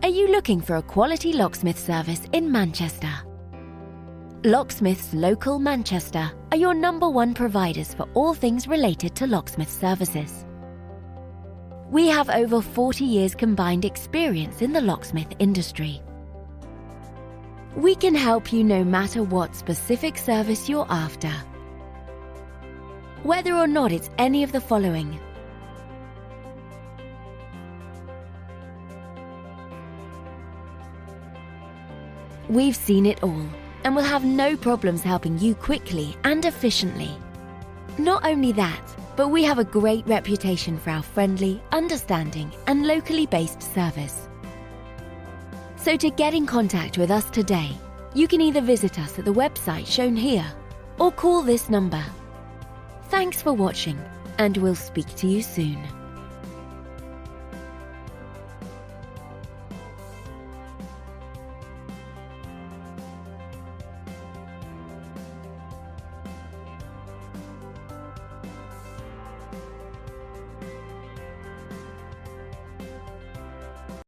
Are you looking for a quality locksmith service in Manchester? Locksmiths Local Manchester are your #1 providers for all things related to locksmith services. We have over 40 years combined experience in the locksmith industry. We can help you no matter what specific service you're after. Whether or not it's any of the following: we've seen it all and will have no problems helping you quickly and efficiently. Not only that, but we have a great reputation for our friendly, understanding, and locally based service. So to get in contact with us today, you can either visit us at the website shown here or call this number. Thanks for watching, and we'll speak to you soon.